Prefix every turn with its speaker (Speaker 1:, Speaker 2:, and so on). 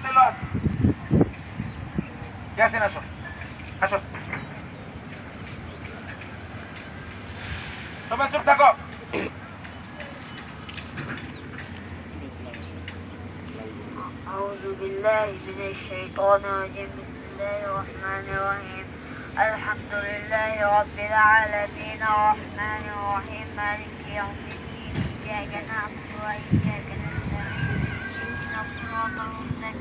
Speaker 1: তেলাওয়াত ইয়াসিন আসো আসো সবাই চুপ থাকো
Speaker 2: أعوذ بالله من الشيطان الرجيم بسم الله الرحمن الرحيم الحمد لله رب العالمين الرحمن الرحيم مالك يوم الدين إياك نعبد وإياك نستعين اهدنا الصراط المستقيم